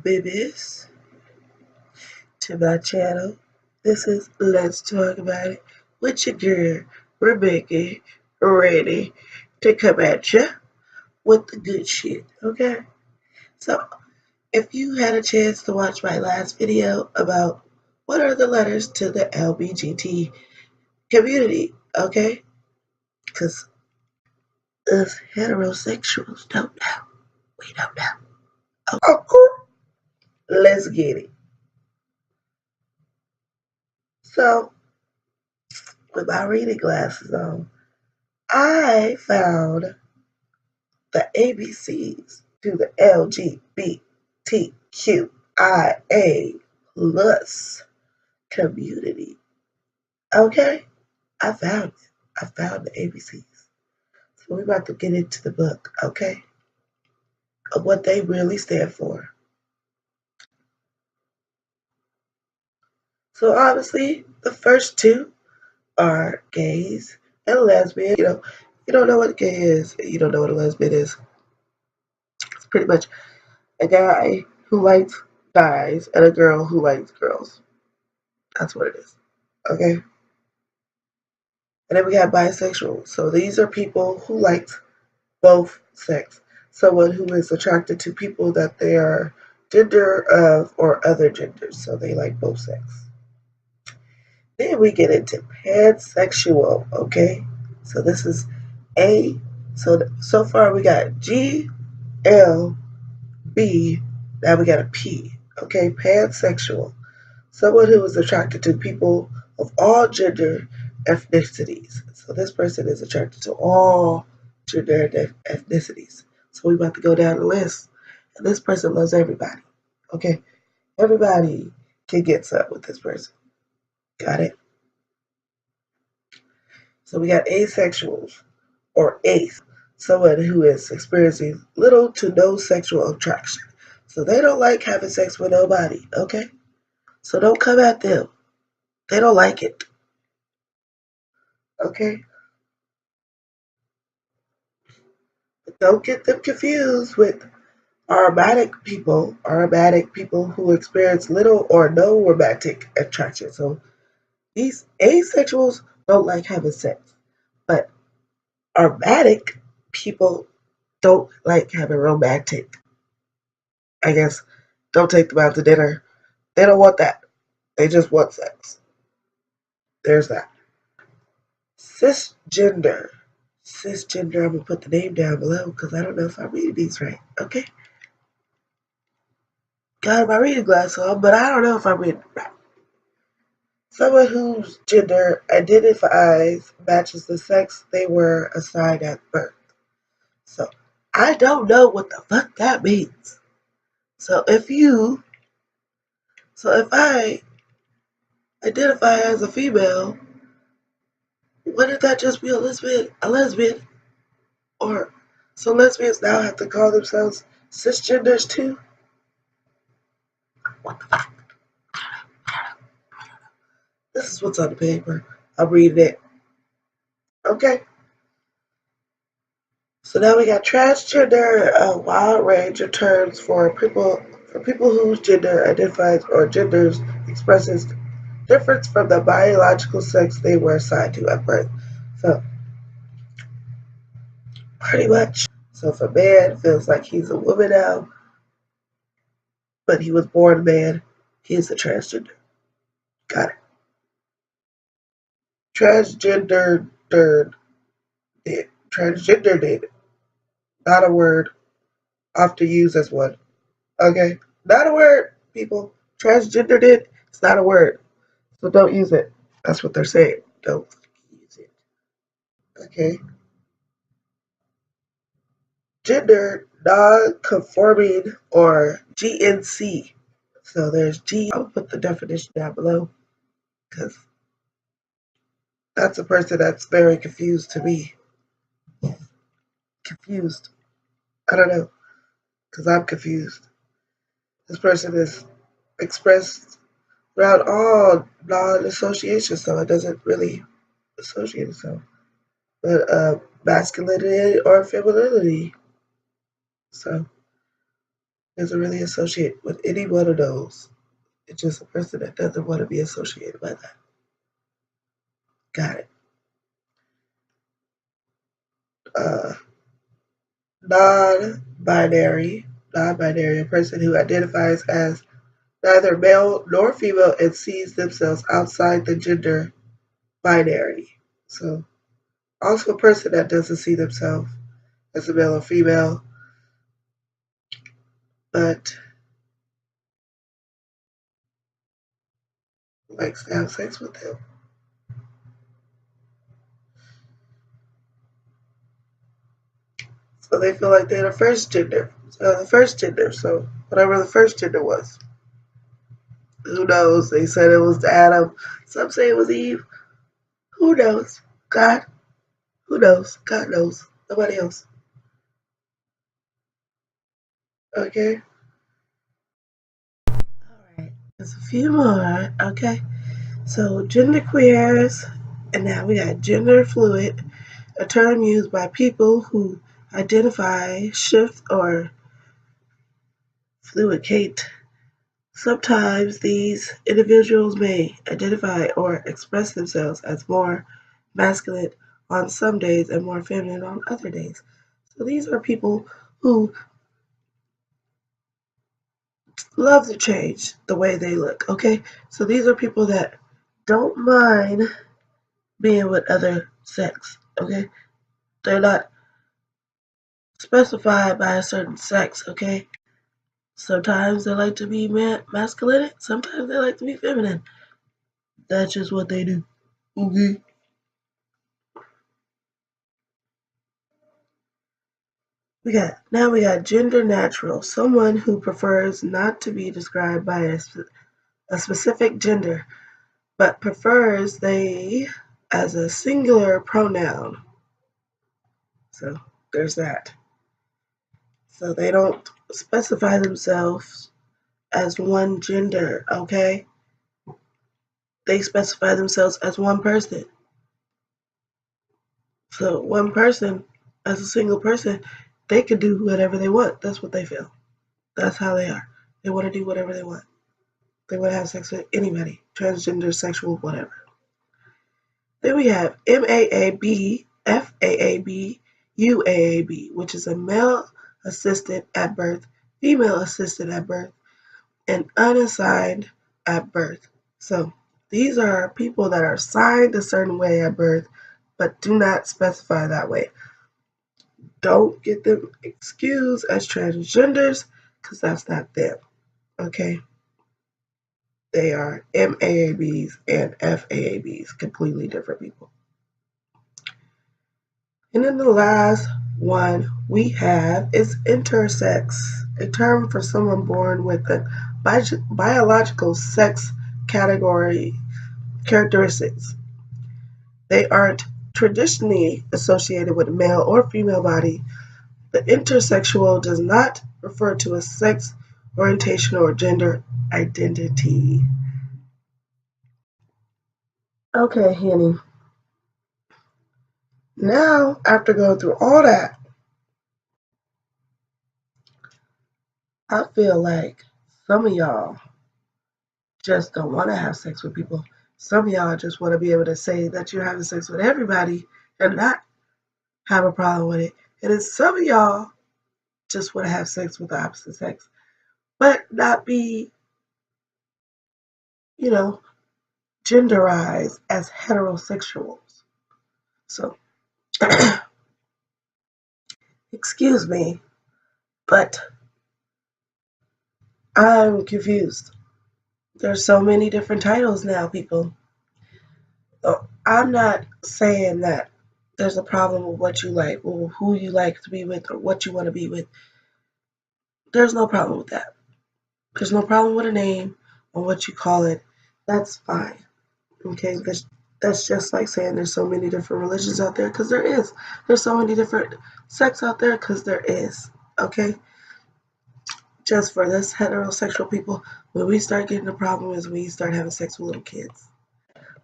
babies, to my channel. This is Let's Talk About It with your girl, Rebecca, ready to come at you with the good shit, okay? So, if you had a chance to watch my last video about what are the letters to the LGBT community, okay? Because us heterosexuals don't know. We don't know. Okay, let's get it. So, with my reading glasses on, I found the ABCs to the LGBTQIA plus community. Okay? I found it. I found the ABCs. So we're about to get into the book, okay? Of what they really stand for. So obviously, the first two are gays and lesbian. You don't know what a gay is, you don't know what a lesbian is. It's pretty much a guy who likes guys and a girl who likes girls. That's what it is. Okay? And then we got bisexual. So these are people who like both sex. Someone who is attracted to people that they are gender of or other genders. So they like both sex. Then we get into pansexual. Okay? So this is A. So far we got G, L, B. Now we got a P. Okay? Pansexual. Someone who is attracted to people of all gender ethnicities. So this person is attracted to all gender ethnicities. So we're about to go down the list. And this person loves everybody. Okay? Everybody can get some with this person. Got it? So we got asexuals or ace. Someone who is experiencing little to no sexual attraction. So they don't like having sex with nobody. Okay? So don't come at them. They don't like it. Okay? Don't get them confused with aromatic people who experience little or no romantic attraction. So these asexuals don't like having sex, but aromatic people don't like having romantic. I guess don't take them out to dinner. They don't want that. They just want sex. There's that. Cisgender. Cisgender, I'm going to put the name down below because I don't know if I'm reading these right. Okay? Got my reading glasses on, but I don't know if I'm reading right. Someone whose gender identifies matches the sex they were assigned at birth. So I don't know what the fuck that means. So if I identify as a female, wouldn't that just be a lesbian? A lesbian? Or so lesbians now have to call themselves cisgenders too? What the fuck? This is what's on the paper. I'm reading it. Okay. So now we got transgender, a wide range of terms for people whose gender identifies or genders expresses difference from the biological sex they were assigned to at birth. So pretty much. So if a man feels like he's a woman now, but he was born a man, he's a transgender. Got it. Transgender transgendered, not a word often used as one. Okay? Not a word, people. Transgendered, it's not a word. So don't use it. That's what they're saying. Don't use it. Okay? Gender non-conforming or GNC. So there's G. I'll put the definition down below because that's a person that's very confused to me. Confused. I don't know because I'm confused. This person is expressed throughout all non-association, so it doesn't really associate itself. But uh, masculinity or femininity. So, doesn't really associate with any one of those. It's just a person that doesn't want to be associated by that. Got it. Uh, non-binary, non-binary, a person who identifies as neither male nor female and sees themselves outside the gender binary. So, also a person that doesn't see themselves as a male or female, but likes to have sex with them. So they feel like they're the first gender. So whatever the first gender was. Who knows? They said it was Adam. Some say it was Eve. Who knows? God? Who knows? God knows. Nobody else. Okay? Alright. There's a few more. Okay? So gender queers, and now we got gender fluid, a term used by people who identify, shift, or fluidicate. Sometimes these individuals may identify or express themselves as more masculine on some days and more feminine on other days. So these are people who love to change the way they look, okay? So these are people that don't mind being with other sex, okay? They're not specified by a certain sex, okay? Sometimes they like to be masculine, sometimes they like to be feminine. That's just what they do, okay? We got gender natural, someone who prefers not to be described by a specific gender, but prefers they as a singular pronoun. So there's that. So they don't specify themselves as one gender, okay? They specify themselves as one person. So one person, as a single person, they could do whatever they want. That's what they feel. That's how they are. They want to do whatever they want. They want to have sex with anybody, transgender, sexual, whatever. Then we have MAAB, FAAB, UAAB, which is a male assisted at birth, female assisted at birth, and unassigned at birth. So these are people that are assigned a certain way at birth, but do not specify that way. Don't get them excused as transgenders, because that's not them. Okay? They are MAABs and FAABs, completely different people. And then the last one we have is intersex, a term for someone born with a biological sex category characteristics. They aren't traditionally associated with a male or female body. The intersexual does not refer to a sex orientation or gender identity. Okay, Henny. Now, after going through all that, I feel like some of y'all just don't want to have sex with people. Some of y'all just want to be able to say that you're having sex with everybody and not have a problem with it. And then some of y'all just want to have sex with the opposite sex, but not be, you know, genderized as heterosexuals. So, excuse me, but I'm confused. There's so many different titles now, people. So I'm not saying that there's a problem with what you like or who you like to be with or what you want to be with. There's no problem with that. There's no problem with a name or what you call it. That's fine. Okay, that's just like saying there's so many different religions out there because there is. There's so many different sects out there because there is. Okay, just for this heterosexual people, when we start getting the problem is when you start having sex with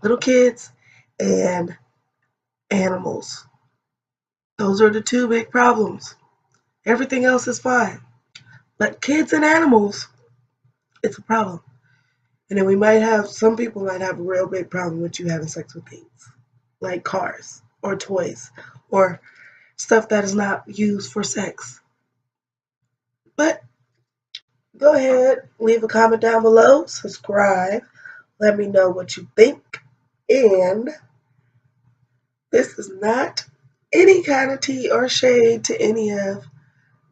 little kids, and animals. Those are the two big problems. Everything else is fine. But kids and animals, it's a problem. And then some people might have a real big problem with you having sex with things like cars or toys or stuff that is not used for sex. But go ahead, leave a comment down below, subscribe, let me know what you think. And this is not any kind of tea or shade to any of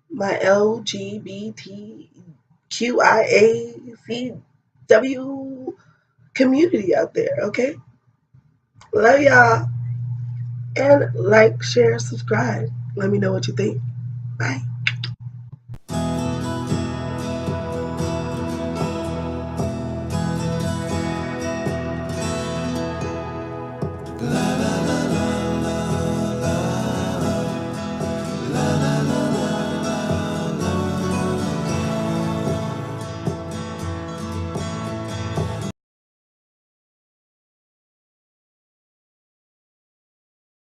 my LGBTQIA community out there, okay? Love y'all. And like, share, subscribe. Let me know what you think. Bye.